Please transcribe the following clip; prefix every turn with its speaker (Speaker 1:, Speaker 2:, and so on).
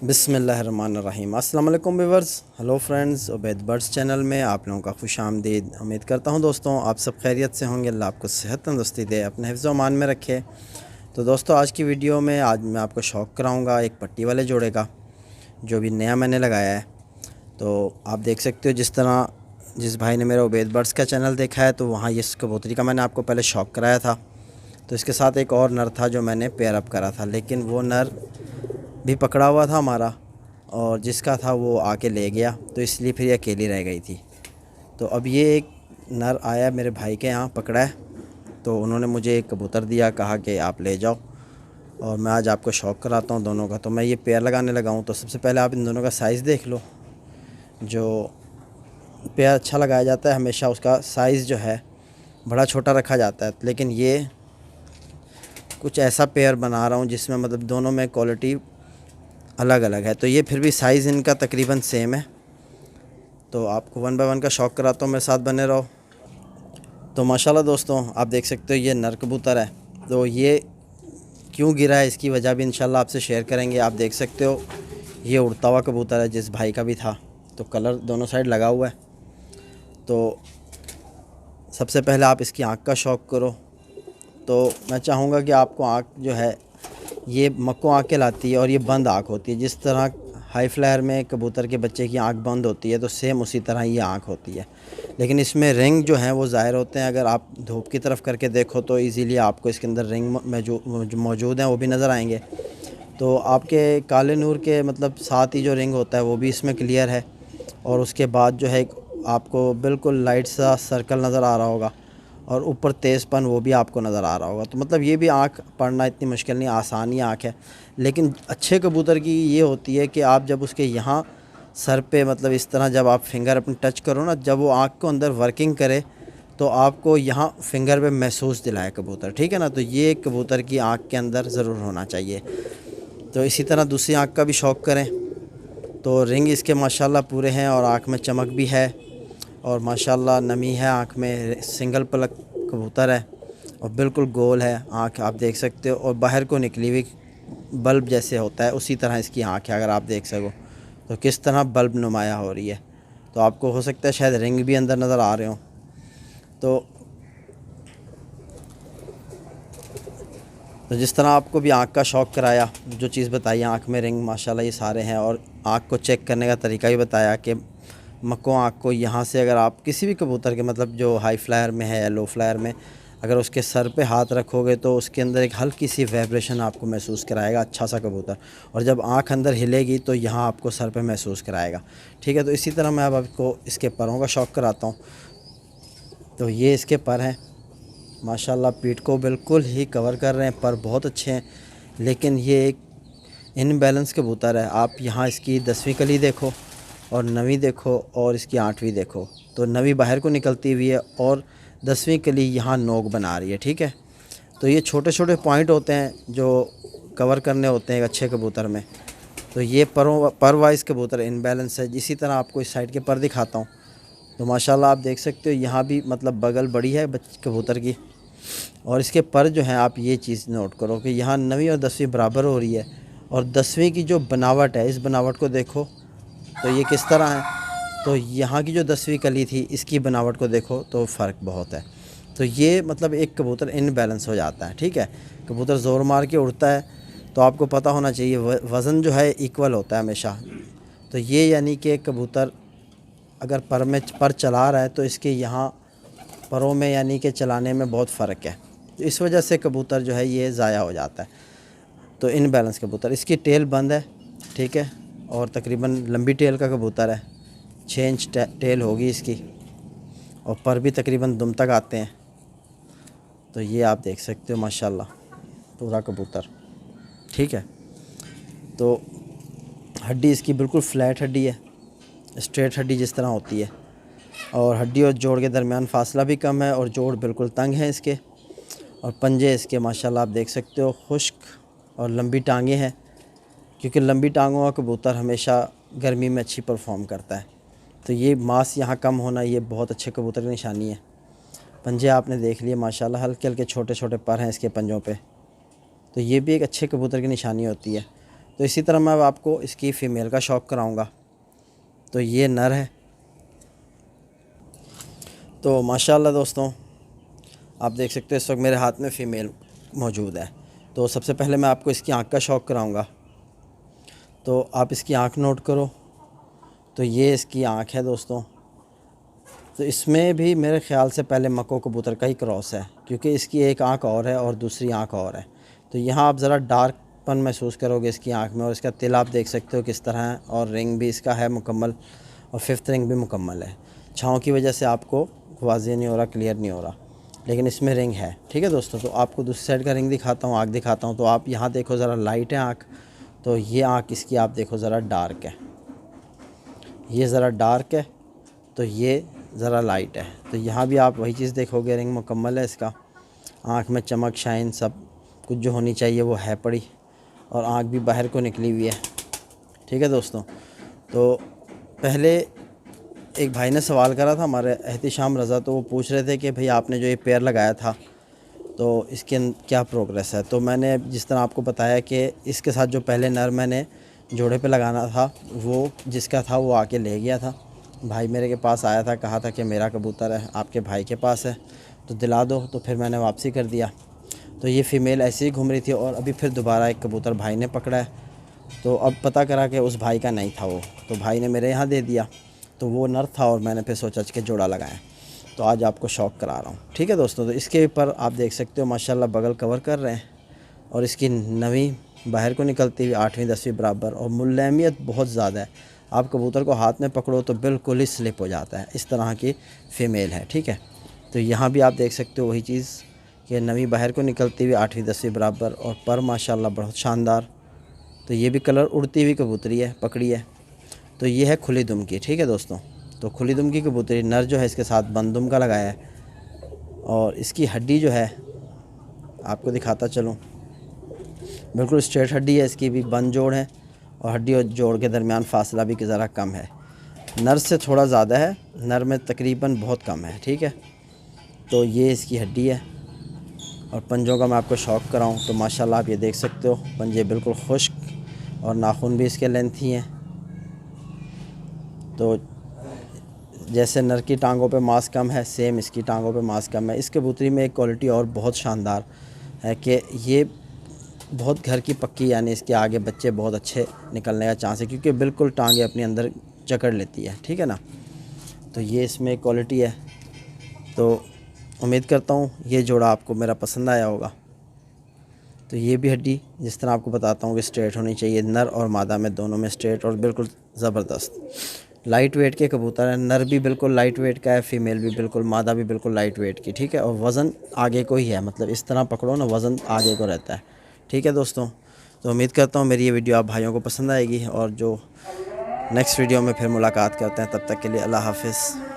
Speaker 1: बिस्मिल्लाहिर्रहमानिर्रहीम। अस्सलाम वालेकुम viewers, hello friends, Ubaid birds channel में आप लोगों का खुशामदीद। उम्मीद करता हूँ दोस्तों आप सब खैरियत से होंगे। अल्लाह आपको सेहत तंदुरुस्ती दे, अपने हिफ्ज़ व अमान में रखे। तो दोस्तों आज की वीडियो में आज मैं आपको शौक़ कराऊँगा एक पट्टी वाले जोड़े का, जो भी नया मैंने लगाया है। तो आप देख सकते हो जिस भाई ने मेरा उबैद बर्ड्स का चैनल देखा है, तो वहाँ इस कबूतरी का मैंने आपको पहले शौक़ कराया था। तो इसके साथ एक और नर था जो मैंने पेयर अप करा था, लेकिन वो नर भी पकड़ा हुआ था हमारा, और जिसका था वो आके ले गया, तो इसलिए फिर ये अकेली रह गई थी। तो अब ये एक नर आया मेरे भाई के यहाँ पकड़ा है, तो उन्होंने मुझे एक कबूतर दिया, कहा कि आप ले जाओ और मैं आज आपको शौक़ कराता हूँ दोनों का। तो मैं ये पेयर लगाने लगा हूँ। तो सबसे पहले आप इन दोनों का साइज़ देख लो। जो पेयर अच्छा लगाया जाता है हमेशा उसका साइज़ जो है बड़ा छोटा रखा जाता है, लेकिन ये कुछ ऐसा पेयर बना रहा हूँ जिसमें मतलब दोनों में क्वालिटी अलग अलग है। तो ये फिर भी साइज़ इनका तकरीबन सेम है। तो आपको वन बाय वन का शौक़ कराता हूँ, मेरे साथ बने रहो। तो माशाल्लाह दोस्तों आप देख सकते हो ये नर कबूतर है। तो ये क्यों गिरा है इसकी वजह भी इंशाल्लाह आपसे शेयर करेंगे। आप देख सकते हो ये उड़ता हुआ कबूतर है, जिस भाई का भी था। तो कलर दोनों साइड लगा हुआ है। तो सबसे पहले आप इसकी आँख का शौक़ करो। तो मैं चाहूँगा कि आपको आँख जो है ये मक्को आँख कहलाती है और ये बंद आँख होती है। जिस तरह हाई फ्लायर में कबूतर के बच्चे की आँख बंद होती है, तो सेम उसी तरह ये आँख होती है, लेकिन इसमें रिंग जो हैं वो ज़ाहिर होते हैं। अगर आप धूप की तरफ करके देखो तो इजीली आपको इसके अंदर रिंग मौजूद हैं, वो भी नज़र आएंगे। तो आपके काले नूर के मतलब साथ ही जो रिंग होता है वो भी इसमें क्लियर है, और उसके बाद जो है आपको बिल्कुल लाइट सा सर्कल नज़र आ रहा होगा, और ऊपर तेज़पन वो भी आपको नज़र आ रहा होगा। तो मतलब ये भी आँख पढ़ना इतनी मुश्किल नहीं, आसान ही आँख है। लेकिन अच्छे कबूतर की ये होती है कि आप जब उसके यहाँ सर पे मतलब इस तरह जब आप फिंगर अपनी टच करो ना, जब वो आँख को अंदर वर्किंग करे तो आपको यहाँ फिंगर पे महसूस दिलाए कबूतर, ठीक है ना। तो ये कबूतर की आँख के अंदर ज़रूर होना चाहिए। तो इसी तरह दूसरी आँख का भी शौक़ करें। तो रिंग इसके माशाल्लाह पूरे हैं और आँख में चमक भी है, और माशाल्लाह नमी है आँख में। सिंगल पलक कबूतर है और बिल्कुल गोल है आँख, आप देख सकते हो। और बाहर को निकली हुई बल्ब जैसे होता है उसी तरह इसकी आँख है। अगर आप देख सको तो किस तरह बल्ब नुमाया हो रही है। तो आपको हो सकता है शायद रिंग भी अंदर नज़र आ रहे हो। तो जिस तरह आपको भी आँख का शौक़ कराया, जो चीज़ बताई आँख में रिंग माशाल्लाह ये सारे हैं, और आँख को चेक करने का तरीका भी बताया कि मक्को आँख को यहाँ से अगर आप किसी भी कबूतर के मतलब जो हाई फ्लायर में है या लो फ्लायर में अगर उसके सर पे हाथ रखोगे तो उसके अंदर एक हल्की सी वाइब्रेशन आपको महसूस कराएगा, अच्छा सा कबूतर। और जब आँख अंदर हिलेगी तो यहाँ आपको सर पे महसूस कराएगा, ठीक है। तो इसी तरह मैं अब आपको इसके परों का शौक़ कराता हूँ। तो ये इसके पर हैं माशाल्लाह, पीठ को बिल्कुल ही कवर कर रहे हैं, पर बहुत अच्छे हैं। लेकिन ये एक इनबैलेंस कबूतर है। आप यहाँ इसकी 10वीं कली देखो और 9वीं देखो और इसकी 8वीं देखो, तो 9वीं बाहर को निकलती हुई है और 10वीं कली यहाँ नोक बना रही है, ठीक है। तो ये छोटे छोटे पॉइंट होते हैं जो कवर करने होते हैं एक अच्छे कबूतर में। तो ये पर वाइज कबूतर इनबैलेंस है। इसी तरह आपको इस साइड के पर दिखाता हूँ। तो माशाल्लाह आप देख सकते हो यहाँ भी मतलब बगल बड़ी है कबूतर की, और इसके पर जो है आप ये चीज़ नोट करो कि यहाँ 9वीं और 10वीं बराबर हो रही है, और 10वीं की जो बनावट है इस बनावट को देखो तो ये किस तरह है। तो यहाँ की जो 10वीं कली थी इसकी बनावट को देखो तो फ़र्क बहुत है। तो ये मतलब एक कबूतर इनबैलेंस हो जाता है, ठीक है। कबूतर ज़ोर मार के उड़ता है तो आपको पता होना चाहिए वज़न जो है इक्वल होता है हमेशा। तो ये यानी कि कबूतर अगर पर चला रहा है तो इसके यहाँ परों में यानी कि चलाने में बहुत फ़र्क है। तो इस वजह से कबूतर जो है ये ज़ाया हो जाता है। तो इनबैलेंस कबूतर, इसकी टेल बंद है, ठीक है, और तकरीबन लंबी टेल का कबूतर है, 6 इंच टेल होगी इसकी, और पर भी तकरीबन दुम तक आते हैं। तो ये आप देख सकते हो माशाल्लाह पूरा कबूतर, ठीक है। तो हड्डी इसकी बिल्कुल फ्लैट हड्डी है, स्ट्रेट हड्डी जिस तरह होती है, और हड्डी और जोड़ के दरमियान फासला भी कम है, और जोड़ बिल्कुल तंग है इसके। और पंजे इसके माशाल्लाह आप देख सकते हो खुश्क और लंबी टांगें हैं, क्योंकि लंबी टांगों का कबूतर हमेशा गर्मी में अच्छी परफॉर्म करता है। तो ये मांस यहाँ कम होना ये बहुत अच्छे कबूतर की निशानी है। पंजे आपने देख लिए माशाल्लाह, हल्के हल्के छोटे छोटे पर हैं इसके पंजों पे, तो ये भी एक अच्छे कबूतर की निशानी होती है। तो इसी तरह मैं अब आपको इसकी फ़ीमेल का शौक कराऊंगा। तो ये नर है। तो माशाल्लाह दोस्तों आप देख सकते हो इस वक्त मेरे हाथ में फ़ीमेल मौजूद है। तो सबसे पहले मैं आपको इसकी आँख का शौक कराऊंगा। तो आप इसकी आँख नोट करो। तो ये इसकी आँख है दोस्तों। तो इसमें भी मेरे ख़्याल से पहले मक्को कबूतर का ही क्रॉस है, क्योंकि इसकी एक आँख और है और दूसरी आँख और है। तो यहाँ आप ज़रा डार्कपन महसूस करोगे इसकी आँख में, और इसका तिल आप देख सकते हो किस तरह है, और रिंग भी इसका है मुकम्मल, और 5th रिंग भी मुकम्मल है। छाँव की वजह से आपको वाज़ेह नहीं हो रहा, क्लियर नहीं हो रहा, लेकिन इसमें रिंग है। ठीक है दोस्तों, तो आपको दूसरी साइड का रिंग दिखाता हूँ, आँख दिखाता हूँ। तो आप यहाँ देखो ज़रा, लाइट है आँख। तो ये आँख इसकी आप देखो ज़रा डार्क है, ये ज़रा डार्क है, तो ये ज़रा लाइट है। तो यहाँ भी आप वही चीज़ देखोगे, रिंग मुकम्मल है इसका, आँख में चमक शाइन सब कुछ जो होनी चाहिए वो है पड़ी, और आँख भी बाहर को निकली हुई है। ठीक है दोस्तों, तो पहले एक भाई ने सवाल करा था हमारे एहतिशाम रज़ा, तो वो पूछ रहे थे कि भाई आपने जो ये पेयर लगाया था तो इसके क्या प्रोग्रेस है। तो मैंने जिस तरह आपको बताया कि इसके साथ जो पहले नर मैंने जोड़े पे लगाना था, वो जिसका था वो आके ले गया था। भाई मेरे के पास आया था, कहा था कि मेरा कबूतर है आपके भाई के पास है तो दिला दो, तो फिर मैंने वापसी कर दिया। तो ये फ़ीमेल ऐसे ही घूम रही थी, और अभी फिर दोबारा एक कबूतर भाई ने पकड़ा है। तो अब पता करा कि उस भाई का नहीं था वो, तो भाई ने मेरे यहाँ दे दिया। तो वो नर था, और मैंने फिर सोचा कि जोड़ा लगाएं। तो आज आपको शौक करा रहा हूँ। ठीक है दोस्तों, तो इसके ऊपर आप देख सकते हो माशाल्लाह बगल कवर कर रहे हैं, और इसकी नवी बाहर को निकलती हुई 8वीं 10वीं बराबर, और मुलायमियत बहुत ज़्यादा है। आप कबूतर को हाथ में पकड़ो तो बिल्कुल ही स्लिप हो जाता है, इस तरह की फ़ीमेल है। ठीक है, तो यहाँ भी आप देख सकते हो वही चीज़ कि नवी बाहर को निकलती हुई 8वीं 10वीं बराबर, और पर माशाल्लाह बहुत शानदार। तो ये भी कलर उड़ती हुई कबूतरी है, पकड़ी है। तो ये है खुली दुम की। ठीक है दोस्तों, तो खुली दुम की कबूतरी, नर जो है इसके साथ बंद दुम का लगाया है, और इसकी हड्डी जो है आपको दिखाता चलूँ, बिल्कुल स्ट्रेट हड्डी है इसकी भी, बंद जोड़ है, और हड्डी और जोड़ के दरमियान फासला भी ज़रा कम है। नर से थोड़ा ज़्यादा है, नर में तकरीबन बहुत कम है। ठीक है, तो ये इसकी हड्डी है, और पंजों का मैं आपको शौक कराऊँ तो माशाल्लाह आप ये देख सकते हो, पंजे बिल्कुल खुश्क, और नाखून भी इसके लेंथी हैं। तो जैसे नर की टांगों पे मांस कम है, सेम इसकी टांगों पे मांस कम है। इस कबूतरी में एक क्वालिटी और बहुत शानदार है कि ये बहुत घर की पक्की, यानी इसके आगे बच्चे बहुत अच्छे निकलने का चांस है, क्योंकि बिल्कुल टांगे अपने अंदर जकड़ लेती है। ठीक है ना, तो ये इसमें एक क्वालिटी है। तो उम्मीद करता हूँ ये जोड़ा आपको मेरा पसंद आया होगा। तो ये भी हड्डी जिस तरह आपको बताता हूँ कि स्ट्रेट होनी चाहिए, नर और मादा में दोनों में स्ट्रेट, और बिल्कुल ज़बरदस्त लाइट वेट के कबूतर हैं। नर भी बिल्कुल लाइट वेट का है, फ़ीमेल भी बिल्कुल, मादा भी बिल्कुल लाइट वेट की। ठीक है, और वज़न आगे को ही है, मतलब इस तरह पकड़ो ना, वज़न आगे को रहता है। ठीक है दोस्तों, तो उम्मीद करता हूँ मेरी ये वीडियो आप भाइयों को पसंद आएगी, और जो नेक्स्ट वीडियो में फिर मुलाकात करते हैं, तब तक के लिए अल्लाह हाफ़िज़।